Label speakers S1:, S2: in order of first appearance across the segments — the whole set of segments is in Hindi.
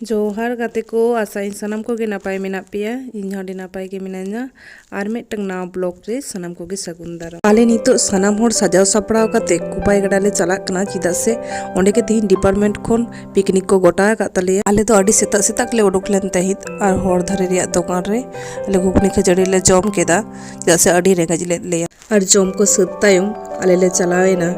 S1: जोहार गाते को आशा सानाम को नपाय मेना पेया इन हडी नपाय के मिनाኛ आर मिदटंग नाव ब्लॉग रे सानाम को सगुन दारा आले नितो सानाम होड़ सजाव सपड़ाव काते कुपाय गडा ले चलाक कना चिदा से ओंडे के तीन डिपार्टमेंट खोन पिकनिक को गोटा का तले आले तो अडी सेता सेता ले उडुक लेन तहित आर होड़ धरे रिया दुकान रे आले घुगनी खजड़ी ले जम केदा चिदा से अडी रेंगज ले और जम को सद तायम आले ले चलावेना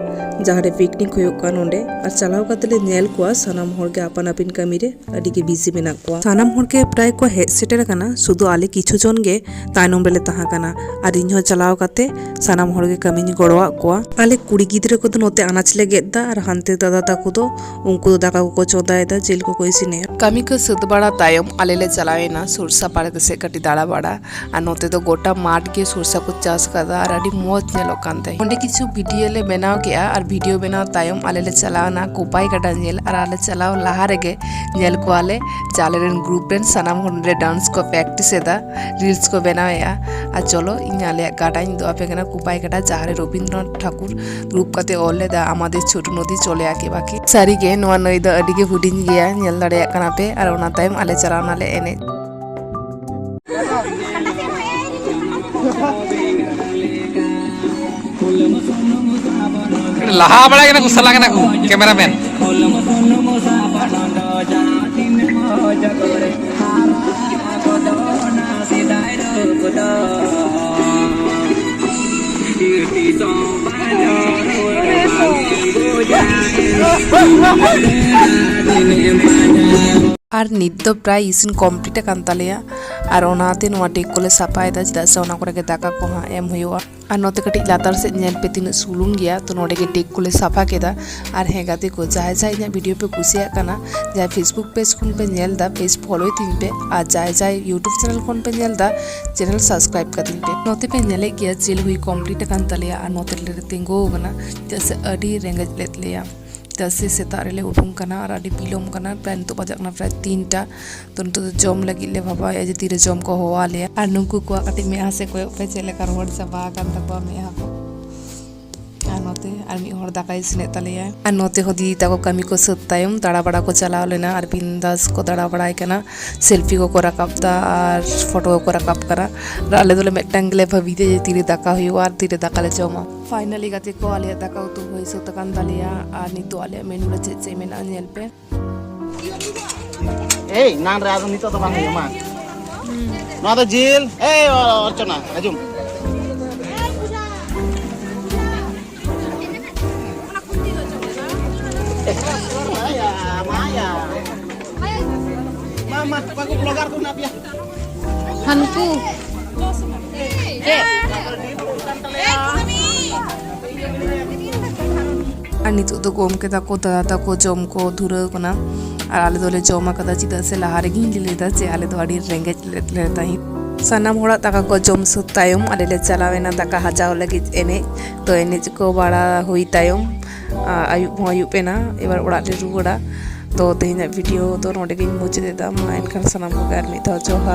S1: जहाँ पिकनिक होयोकान ओंडे और चलाव काते ले नेल कोआ सानाम होड़ के अपन अपन कामी रे अडी के बिजी मेना कोआ सानाम होड़ के प्राय को हेड सेटर काना सुदु आले किछु जन गे तायनम बेले तहा काना और इन्हो चलाव काते सानाम होड़ के कामी नि गड़वा कोआ आले कुड़ी गिद्रे को नोते अनाज ले गेदा और हानते दादा ताको दो उनको दाका को चोदायदा जेल को इसिने कामी को सद बड़ा तायम आले ले चलावेना सुरसा पाड़े से कटी दाड़ा बड़ा और नोते तो गोटा माठ के सुरसा को चास कदा और अडी मौज नेलो कांते ओंडे किछु वीडियो ले बनाव केआ और वीडियो बनाव तायम आले ले चलावना कोपाय गडा नेल और आले चलाव लहा रेगे नेल को आले चालेरन ग्रुप रेन सनाम होंडे डांस को प्रैक्टिस एदा रील्स को बनावेया और चलो इन आले गाडा इन दो आपे कना कोपाय गडा जहारे रवींद्रनाथ ठाकुर ग्रुप काते ओले दा आमादे छोटो नदी चले आके बाकी सारी गे नोआ नई दा अडी के हुडिन गया नेल दाड़े कना पे और ओना तायम आले चलावना ले एने
S2: लाहा बड़ा के ना गुस्सा के ना कैमरामैन
S1: और नित दो प्राय इसिन कमप्लीट कान तालेया और ओनाते नोआ डेक कोले साफायदा चदा से ओना करे के दाका को हा एम हुआ और नोते कटी लातार से नेल पे तीन सुलुंग गया तो नोडे के डेक कोले साफा केदा और हे गाते को जाय जाय इन वीडियो पे कुसिया काना जाय फेसबुक पेज खुन पे नेल दा पेज फॉलो तीन पे और जाय जाय यूट्यूब चैनल खुन पे नेल दा चैनल सब्सक्राइब कर तीन पे नोते पे नेले गया जेल हुई कमप्लीट कान तालेया और नोते ले तिंगो गना जैसे अडी रेंगज लेत लिया तसे सेता रे ले उठुम कना और अडी बिलोम कना प्लान तो बजकना प्राय 3टा तो तो जम लगी ले बाबा ए जे तीरे जम को होवा ले और नुकु को कटी में हासे को पे चले कर होड़ सबा कान तबा में हा को नोते और मी होड़ दाका इसने तलेया और नोते हो दी ताको कमी को सत्तायम दाड़ा बड़ा को चलाव लेना और बिंदास को दाड़ा बड़ाई कना सेल्फी को रकाबदा और फोटो को रकाब करा और आले दोले मेटंगले भाभी दे तीरे दाका हुआ और तीरे दाका ले जमा फाइनली गाते को आलिया दाका तो होई सो तकान दालिया और नितो आलिया मेनू रे चे मेना नेल पे
S3: ए नान रे आदो नितो तो बांग मा ना तो जेल ए अर्चना आजुम Maya. Mama, aku vlogar ko na piya.
S4: Hanku.
S1: अनि तो गोम के ताको दादा ताको जम को धुर कोना और आले दोले जमा कदा चिदा से लहारे गिन लेदा से आले दो अडी रेंगेज लेता ही सानाम होड़ा ताका को जम सु तायम आले ले चलावेना ताका हजाव लगी एने तो एने को बड़ा हुई तायम आयु पेना एबार ओड़ा ले रुगड़ा तो तेना वीडियो तो नोडे गिन मुझे देदा मा एनखान सानाम को गार मिता जोहार।